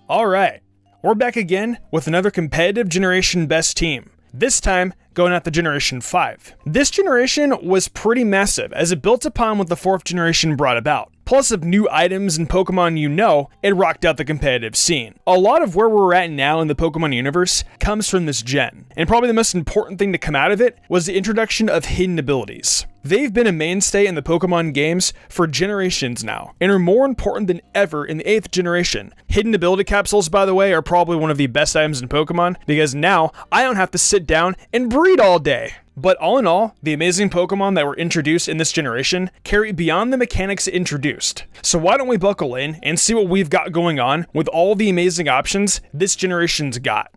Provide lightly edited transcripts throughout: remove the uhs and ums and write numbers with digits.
Alright, we're back again with another competitive Generation Best team. This time, going at the Generation 5. This generation was pretty massive, as it built upon what the 4th generation brought about. Plus of new items and Pokemon you know, it rocked out the competitive scene. A lot of where we're at now in the Pokemon universe comes from this gen, and probably the most important thing to come out of it was the introduction of hidden abilities. They've been a mainstay in the Pokemon games for generations now, and are more important than ever in the 8th generation. Hidden ability capsules, by the way, are probably one of the best items in Pokemon, because now I don't have to sit down and breed all day. But all in all, the amazing Pokemon that were introduced in this generation carry beyond the mechanics introduced. So why don't we buckle in and see what we've got going on with all the amazing options this generation's got.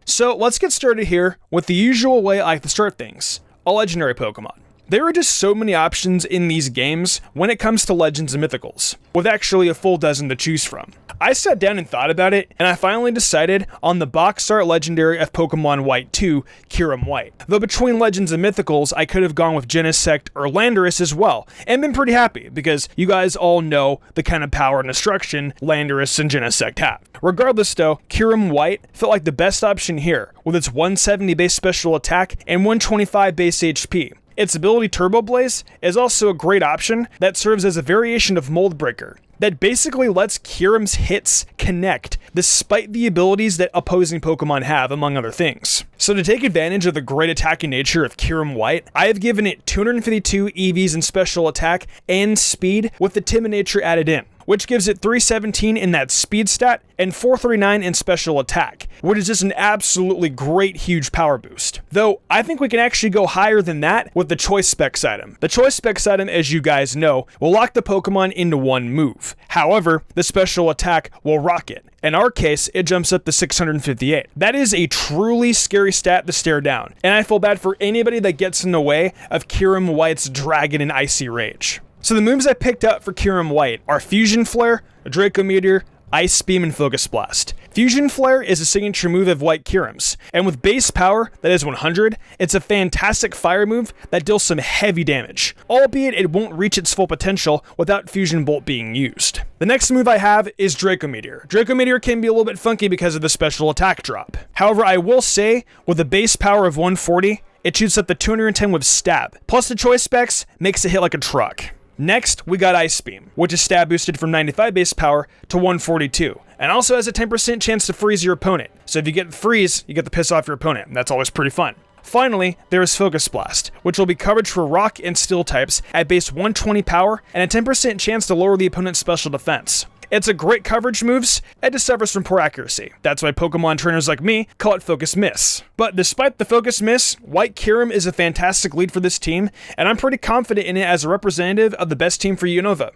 So let's get started here with the usual way I like to start things, a legendary Pokemon. There are just so many options in these games when it comes to legends and mythicals, with actually a full dozen to choose from. I sat down and thought about it, and I finally decided on the box art legendary of Pokemon White 2, Kyurem White. Though between legends and mythicals, I could have gone with Genesect or Landorus as well, and been pretty happy, because you guys all know the kind of power and destruction Landorus and Genesect have. Regardless though, Kyurem White felt like the best option here, with its 170 base special attack and 125 base HP. Its ability Turbo Blaze is also a great option that serves as a variation of Mold Breaker that basically lets Kyurem's hits connect despite the abilities that opposing Pokemon have, among other things. So to take advantage of the great attacking nature of Kyurem White, I have given it 252 EVs in special attack and speed with the timid nature added in, which gives it 317 in that speed stat and 439 in special attack, which is just an absolutely great huge power boost. Though, I think we can actually go higher than that with the Choice Specs item. The Choice Specs item, as you guys know, will lock the Pokemon into one move. However, the special attack will rock it. In our case, it jumps up to 658. That is a truly scary stat to stare down, and I feel bad for anybody that gets in the way of Kyurem White's Dragon and Icy Rage. So the moves I picked up for Kyurem White are Fusion Flare, Draco Meteor, Ice Beam, and Focus Blast. Fusion Flare is a signature move of White Kyurems, and with base power that is 100, it's a fantastic fire move that deals some heavy damage, albeit it won't reach its full potential without Fusion Bolt being used. The next move I have is Draco Meteor. Draco Meteor can be a little bit funky because of the special attack drop. However, I will say, with a base power of 140, it shoots up to 210 with Stab, plus the Choice Specs makes it hit like a truck. Next, we got Ice Beam, which is stab boosted from 95 base power to 142, and also has a 10% chance to freeze your opponent. So if you get freeze, you get to piss off your opponent, and that's always pretty fun. Finally, there is Focus Blast, which will be coverage for rock and steel types at base 120 power and a 10% chance to lower the opponent's special defense. It's a great coverage moves, and just suffers from poor accuracy. That's why Pokemon trainers like me call it Focus Miss. But despite the Focus Miss, White Kyurem is a fantastic lead for this team, and I'm pretty confident in it as a representative of the best team for Unova.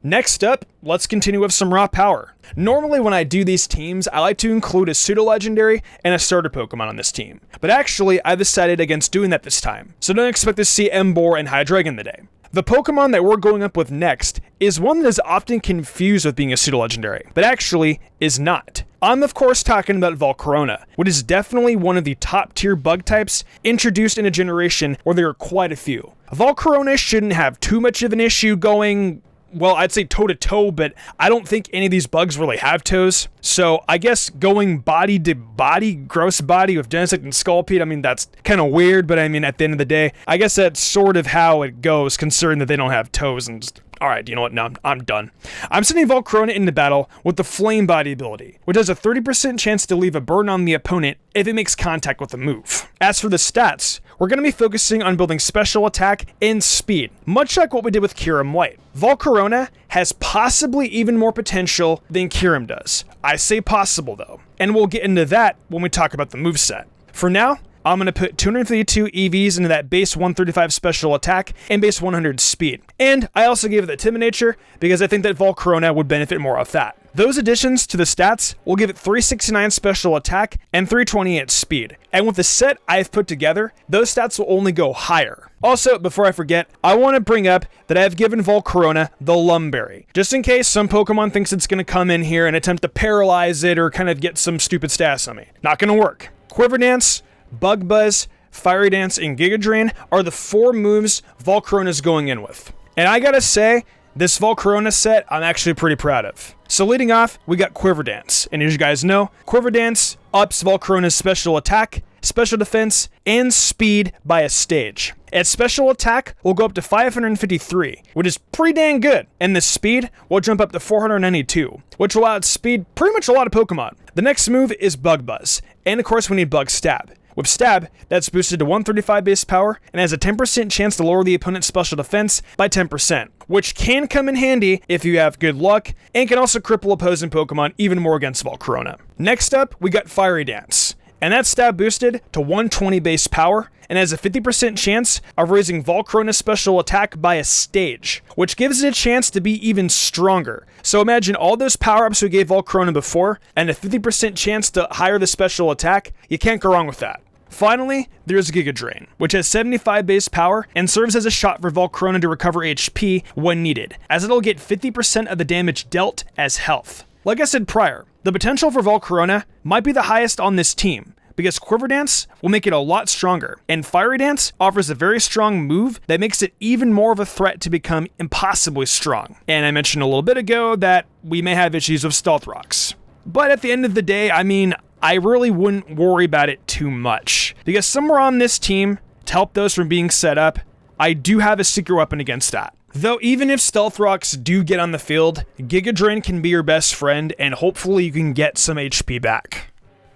Next up, let's continue with some raw power. Normally when I do these teams, I like to include a pseudo-legendary and a starter Pokemon on this team. But actually, I decided against doing that this time, so don't expect to see Emboar and Hydreigon today. The Pokemon that we're going up with next is one that is often confused with being a pseudo-legendary, but actually is not. I'm of course talking about Volcarona, which is definitely one of the top tier bug types introduced in a generation where there are quite a few. Volcarona shouldn't have too much of an issue going, well, I'd say toe-to-toe, but I don't think any of these bugs really have toes. So I guess going body to body, gross body with Genesect and Scolpede, I mean, that's kind of weird, but I mean, at the end of the day, I guess that's sort of how it goes, considering that they don't have toes and just... Alright, you know what, no, I'm done. I'm sending Volcarona into battle with the Flame Body ability, which has a 30% chance to leave a burn on the opponent if it makes contact with the move. As for the stats, we're going to be focusing on building special attack and speed, much like what we did with Kyurem White. Volcarona has possibly even more potential than Kyurem does. I say possible though, and we'll get into that when we talk about the moveset. For now, I'm going to put 252 EVs into that base 135 special attack and base 100 speed. And I also gave it the timid nature because I think that Volcarona would benefit more off that. Those additions to the stats will give it 369 special attack and 328 speed. And with the set I've put together, those stats will only go higher. Also, before I forget, I want to bring up that I have given Volcarona the Lumberry, just in case some Pokemon thinks it's going to come in here and attempt to paralyze it or kind of get some stupid stats on me. Not going to work. Quiver Dance, Bug Buzz, Fiery Dance, and Giga Drain are the 4 moves Volcarona's going in with. And I gotta say, this Volcarona set I'm actually pretty proud of. So leading off, we got Quiver Dance, and as you guys know, Quiver Dance ups Volcarona's special attack, special defense, and speed by a stage. Its special attack will go up to 553, which is pretty dang good, and the speed will jump up to 492, which will outspeed pretty much a lot of Pokemon. The next move is Bug Buzz, and of course we need Bug Stab. With Stab, that's boosted to 135 base power and has a 10% chance to lower the opponent's special defense by 10%, which can come in handy if you have good luck, and can also cripple opposing Pokemon even more against Volcarona. Next up, we got Fiery Dance, and that's Stab boosted to 120 base power and has a 50% chance of raising Volcarona's special attack by a stage, which gives it a chance to be even stronger. So imagine all those power-ups we gave Volcarona before, and a 50% chance to higher the special attack. You can't go wrong with that. Finally, there's Giga Drain, which has 75 base power and serves as a shot for Volcarona to recover HP when needed, as it'll get 50% of the damage dealt as health. Like I said prior, the potential for Volcarona might be the highest on this team, because Quiver Dance will make it a lot stronger, and Fiery Dance offers a very strong move that makes it even more of a threat to become impossibly strong. And I mentioned a little bit ago that we may have issues with Stealth Rocks. But at the end of the day, I mean, I really wouldn't worry about it too much, because somewhere on this team, to help those from being set up, I do have a secret weapon against that. Though even if Stealth Rocks do get on the field, Giga Drain can be your best friend, and hopefully you can get some HP back.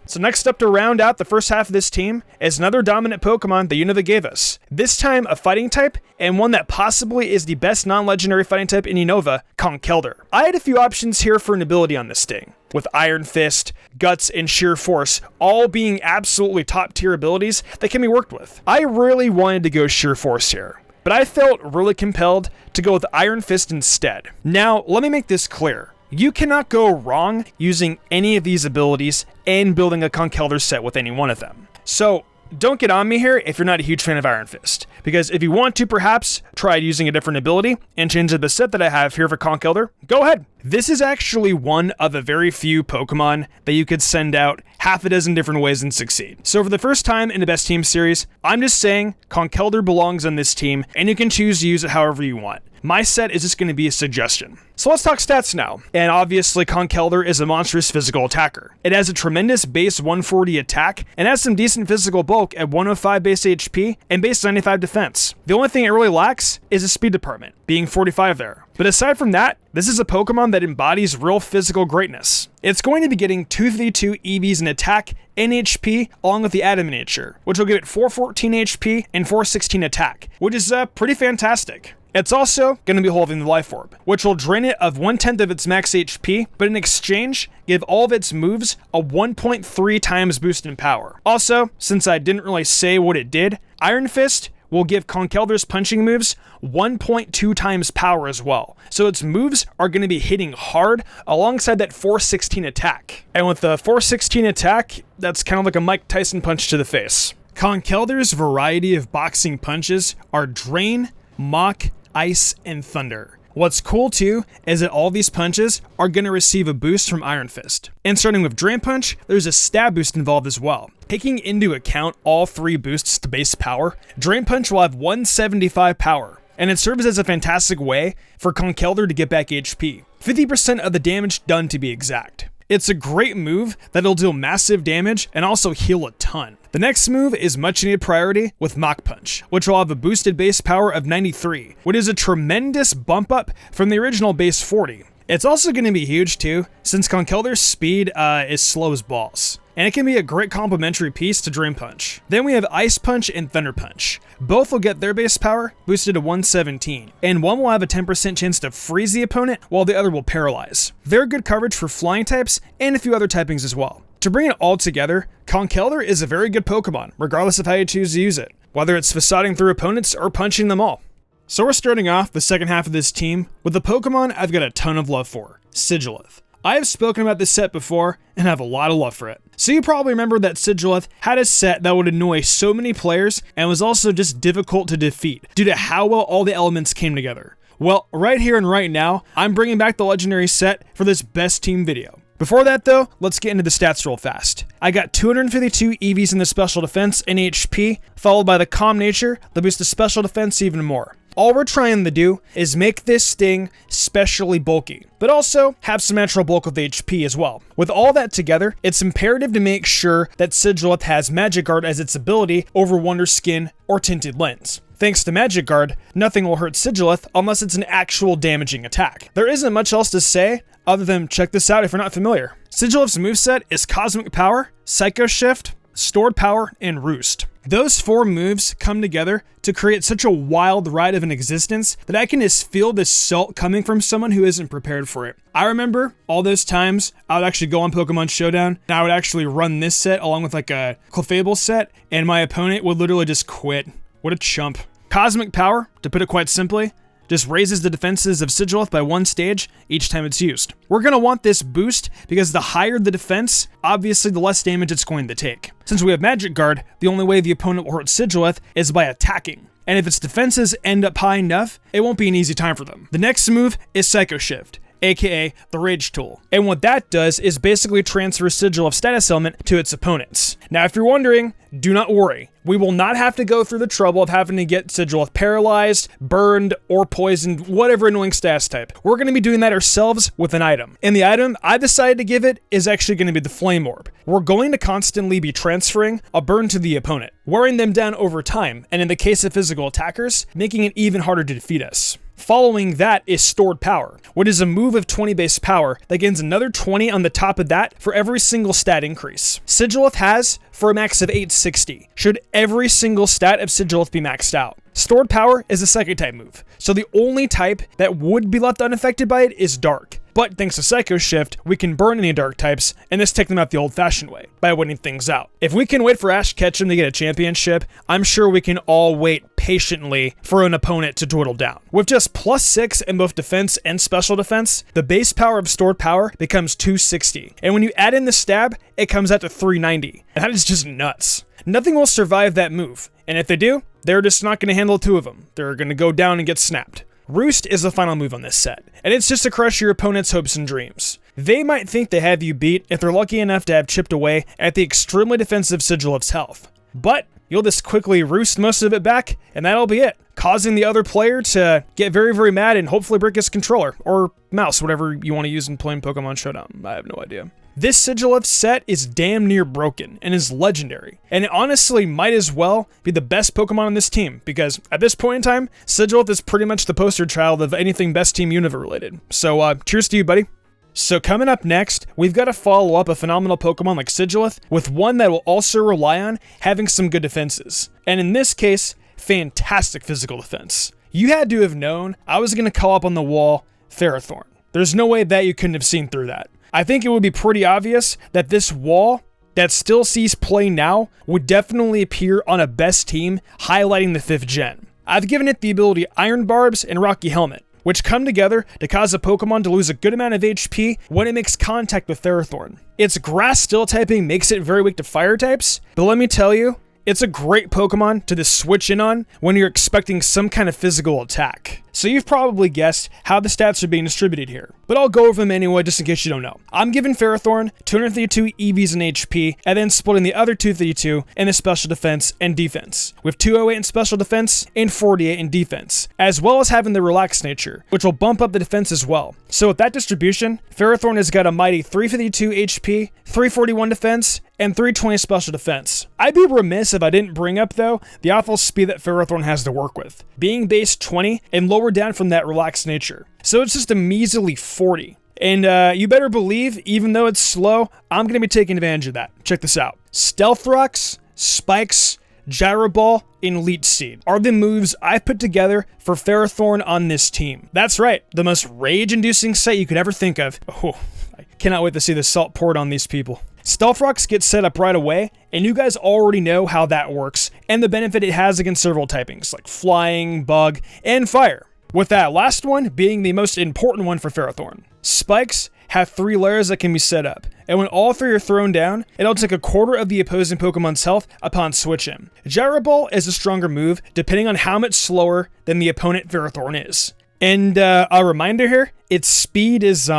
So next up to round out the first half of this team is another dominant Pokemon that Unova gave us. This time a fighting type, and one that possibly is the best non-legendary fighting type in Unova, Conkeldurr. I had a few options here for an ability on this thing, with Iron Fist, Guts, and Sheer Force all being absolutely top tier abilities that can be worked with. I really wanted to go Sheer Force here, but I felt really compelled to go with Iron Fist instead. Now, let me make this clear. You cannot go wrong using any of these abilities and building a Conkeldurr set with any one of them. So, don't get on me here if you're not a huge fan of Iron Fist, because if you want to perhaps try using a different ability and change the set that I have here for Conkeldurr, go ahead. This is actually one of a very few Pokemon that you could send out half a dozen different ways and succeed. So for the first time in the Best Team series, I'm just saying Conkeldurr belongs on this team, and you can choose to use it however you want. My set is just going to be a suggestion. So let's talk stats now. And obviously Conkeldurr is a monstrous physical attacker. It has a tremendous base 140 attack and has some decent physical bulk at 105 base HP and base 95 defense. The only thing it really lacks is a speed department, being 45 there. But aside from that, this is a Pokemon that embodies real physical greatness. It's going to be getting 252 EVs in attack and HP along with the Adamantium, which will give it 414 HP and 416 attack, which is pretty fantastic. It's also going to be holding the Life Orb, which will drain it of 1/10 of its max HP, but in exchange, give all of its moves a 1.3 times boost in power. Also, since I didn't really say what it did, Iron Fist will give Conkeldurr's punching moves 1.2 times power as well. So its moves are going to be hitting hard alongside that 416 attack. And with the 416 attack, that's kind of like a Mike Tyson punch to the face. Conkeldurr's variety of boxing punches are Drain, Mach, Ice, and Thunder. What's cool too is that all these punches are going to receive a boost from Iron Fist. And starting with Drain Punch, there's a stab boost involved as well. Taking into account all three boosts to base power, Drain Punch will have 175 power, and it serves as a fantastic way for Conkeldurr to get back HP. 50% of the damage done to be exact. It's a great move that'll deal massive damage and also heal a ton. The next move is much needed priority with Mach Punch, which will have a boosted base power of 93, which is a tremendous bump up from the original base 40. It's also going to be huge too, since Conkeldurr's speed is slow as balls, and it can be a great complementary piece to Drain Punch. Then we have Ice Punch and Thunder Punch. Both will get their base power boosted to 117, and one will have a 10% chance to freeze the opponent while the other will paralyze. They're good coverage for flying types and a few other typings as well. To bring it all together, Conkeldurr is a very good Pokemon, regardless of how you choose to use it, whether it's facading through opponents or punching them all. So we're starting off the second half of this team with a Pokemon I've got a ton of love for, Sigilyph. I have spoken about this set before and have a lot of love for it. So you probably remember that Sigilyph had a set that would annoy so many players and was also just difficult to defeat due to how well all the elements came together. Well, right here and right now, I'm bringing back the legendary set for this best team video. Before that though, let's get into the stats real fast. I got 252 EVs in the special defense and HP, followed by the calm nature that boosts the special defense even more. All we're trying to do is make this thing specially bulky, but also have some natural bulk with HP as well. With all that together, it's imperative to make sure that Sigilith has Magic Guard as its ability over Wonder Skin or Tinted Lens. Thanks to Magic Guard, nothing will hurt Sigilith unless it's an actual damaging attack. There isn't much else to say other than check this out if you're not familiar. Sigilith's moveset is Cosmic Power, Psycho Shift, Stored Power, and Roost. Those 4 moves come together to create such a wild ride of an existence that I can just feel the salt coming from someone who isn't prepared for it. I remember all those times I would actually go on Pokemon Showdown and I would actually run this set along with like a Clefable set, and my opponent would literally just quit. What a chump. Cosmic Power, to put it quite simply, just raises the defenses of Sigilith by 1 stage each time it's used. We're going to want this boost because the higher the defense, obviously the less damage it's going to take. Since we have Magic Guard, the only way the opponent will hurt Sigilith is by attacking. And if its defenses end up high enough, it won't be an easy time for them. The next move is Psycho Shift, aka the Rage Tool. And what that does is basically transfer Sigilith's status element to its opponents. Now if you're wondering, do not worry. We will not have to go through the trouble of having to get Sigilith paralyzed, burned, or poisoned, whatever annoying status type. We're going to be doing that ourselves with an item. And the item I decided to give it is actually going to be the Flame Orb. We're going to constantly be transferring a burn to the opponent, wearing them down over time, and in the case of physical attackers, making it even harder to defeat us. Following that is Stored Power, which is a move of 20 base power that gains another 20 on the top of that for every single stat increase. Sigilith has for a max of 860, should every single stat of Sigilith be maxed out. Stored Power is a Psychic type move, so the only type that would be left unaffected by it is Dark. But thanks to Psycho Shift, we can burn any Dark types and just take them out the old-fashioned way, by waiting things out. If we can wait for Ash Ketchum to get a championship, I'm sure we can all wait patiently for an opponent to dwindle down. With just +6 in both defense and special defense, the base power of Stored Power becomes 260. And when you add in the stab, it comes out to 390. And that is just nuts. Nothing will survive that move. And if they do, they're just not going to handle 2 of them. They're going to go down and get snapped. Roost is the final move on this set, and it's just to crush your opponent's hopes and dreams. They might think they have you beat if they're lucky enough to have chipped away at the extremely defensive Sigilith's health. But you'll just quickly roost most of it back, and that'll be it, causing the other player to get very, very mad and hopefully break his controller, or mouse, whatever you want to use in playing Pokemon Showdown. I have no idea. This Sigilith set is damn near broken and is legendary, and it honestly might as well be the best Pokemon on this team, because at this point in time, Sigilith is pretty much the poster child of anything Best Team Unova related. So cheers to you, buddy. So coming up next, we've got to follow up a phenomenal Pokemon like Sigilith with one that will also rely on having some good defenses, and in this case, fantastic physical defense. You had to have known I was going to call up on the wall Ferrothorn. There's no way that you couldn't have seen through that. I think it would be pretty obvious that this wall that still sees play now would definitely appear on a best team, highlighting the 5th gen. I've given it the ability Iron Barbs and Rocky Helmet, which come together to cause a Pokemon to lose a good amount of HP when it makes contact with Ferrothorn. Its Grass Steel typing makes it very weak to Fire types, but let me tell you, it's a great Pokemon to just switch in on when you're expecting some kind of physical attack. So you've probably guessed how the stats are being distributed here, but I'll go over them anyway just in case you don't know. I'm giving Ferrothorn 232 EVs in HP, and then splitting the other 232 in a special defense and defense, with 208 in special defense and 48 in defense, as well as having the relaxed nature, which will bump up the defense as well. So with that distribution, Ferrothorn has got a mighty 352 HP, 341 defense, and 320 special defense. I'd be remiss if I didn't bring up, though, the awful speed that Ferrothorn has to work with, being base 20 and lower down from that relaxed nature. So it's just a measly 40. And you better believe, even though it's slow, I'm going to be taking advantage of that. Check this out. Stealth Rocks, Spikes, Gyro Ball, and Leech Seed are the moves I put together for Ferrothorn on this team. That's right, the most rage-inducing set you could ever think of. Oh, I cannot wait to see the salt poured on these people. Stealth Rocks get set up right away, and you guys already know how that works, and the benefit it has against several typings, like Flying, Bug, and Fire. With that last one being the most important one for Ferrothorn. Spikes have 3 layers that can be set up, and when all 3 are thrown down, it'll take a quarter of the opposing Pokemon's health upon switch in. Gyro Ball is a stronger move, depending on how much slower than the opponent Ferrothorn is. And a reminder here, its speed is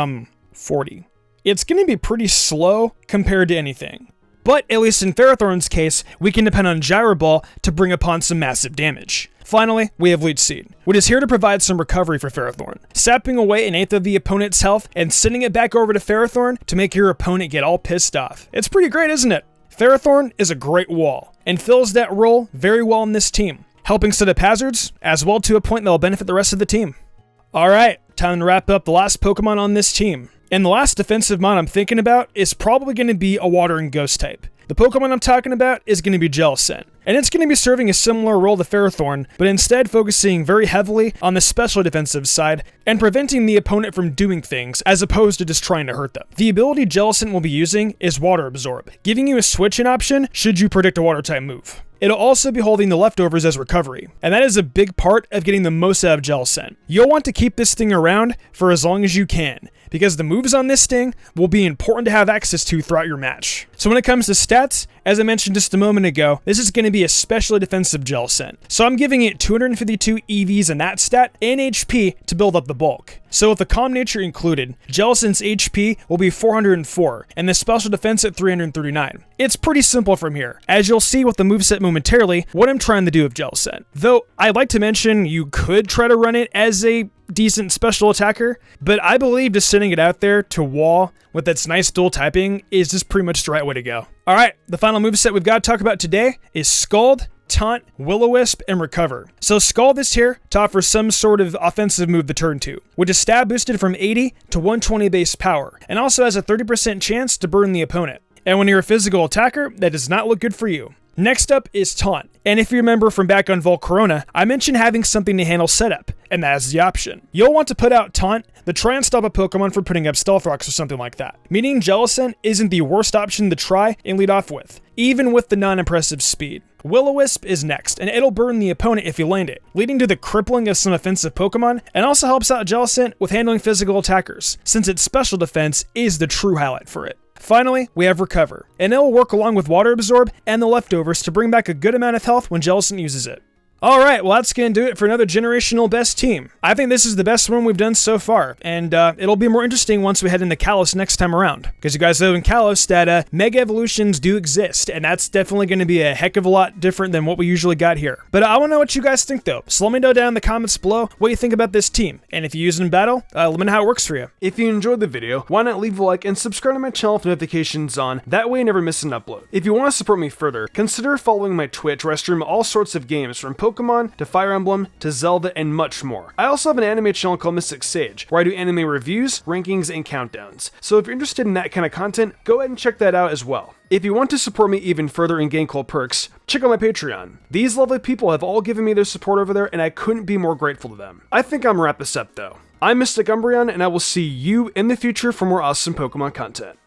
40. It's going to be pretty slow compared to anything. But at least in Ferrothorn's case, we can depend on Gyro Ball to bring upon some massive damage. Finally, we have Leech Seed, which is here to provide some recovery for Ferrothorn, sapping away an eighth of the opponent's health and sending it back over to Ferrothorn to make your opponent get all pissed off. It's pretty great, isn't it? Ferrothorn is a great wall, and fills that role very well in this team, helping set up hazards, as well to a point that will benefit the rest of the team. Alright, time to wrap up the last Pokemon on this team. And the last defensive mon I'm thinking about is probably going to be a Water and Ghost type. The Pokemon I'm talking about is going to be Jellicent, and it's going to be serving a similar role to Ferrothorn, but instead focusing very heavily on the special defensive side and preventing the opponent from doing things as opposed to just trying to hurt them. The ability Jellicent will be using is Water Absorb, giving you a switch-in option should you predict a Water-type move. It'll also be holding the leftovers as recovery, and that is a big part of getting the most out of Jellicent. You'll want to keep this thing around for as long as you can, because the moves on this thing will be important to have access to throughout your match. So when it comes to stats, as I mentioned just a moment ago, this is going to be a specially defensive Jellicent. So I'm giving it 252 EVs in that stat and HP to build up the bulk. So with the Calm Nature included, Jellicent's HP will be 404, and the special defense at 339. It's pretty simple from here, as you'll see with the moveset momentarily what I'm trying to do with Jellicent. Though, I'd like to mention you could try to run it as a decent special attacker, but I believe just sending it out there to wall with its nice dual typing is just pretty much the right way to go. Alright, the final moveset we've got to talk about today is Scald, Taunt, Will-O-Wisp, and Recover. So Scald is here to offer some sort of offensive move to turn 2, which is stab boosted from 80 to 120 base power, and also has a 30% chance to burn the opponent. And when you're a physical attacker, that does not look good for you. Next up is Taunt, and if you remember from back on Volcarona, I mentioned having something to handle setup, and that is the option. You'll want to put out Taunt to try and stop a Pokemon from putting up Stealth Rocks or something like that, meaning Jellicent isn't the worst option to try and lead off with, even with the non-impressive speed. Will-O-Wisp is next, and it'll burn the opponent if you land it, leading to the crippling of some offensive Pokemon, and also helps out Jellicent with handling physical attackers, since its special defense is the true highlight for it. Finally, we have Recover, and it'll work along with Water Absorb and the leftovers to bring back a good amount of health when Jellicent uses it. Alright, well that's going to do it for another generational best team. I think this is the best one we've done so far, and it'll be more interesting once we head into Kalos next time around. Because you guys know in Kalos that Mega Evolutions do exist, and that's definitely going to be a heck of a lot different than what we usually got here. But I want to know what you guys think though, so let me know down in the comments below what you think about this team, and if you use it in battle, let me know how it works for you. If you enjoyed the video, why not leave a like and subscribe to my channel with notifications on, that way you never miss an upload. If you want to support me further, consider following my Twitch where I stream all sorts of games from Pokemon to Fire Emblem to Zelda and much more. I also have an anime channel called MysticSage where I do anime reviews, rankings, and countdowns. So if you're interested in that kind of content, go ahead and check that out as well. If you want to support me even further and gain cool perks, check out my Patreon. These lovely people have all given me their support over there and I couldn't be more grateful to them. I think I'm gonna wrap this up though. I'm Mystic Umbreon and I will see you in the future for more awesome Pokemon content.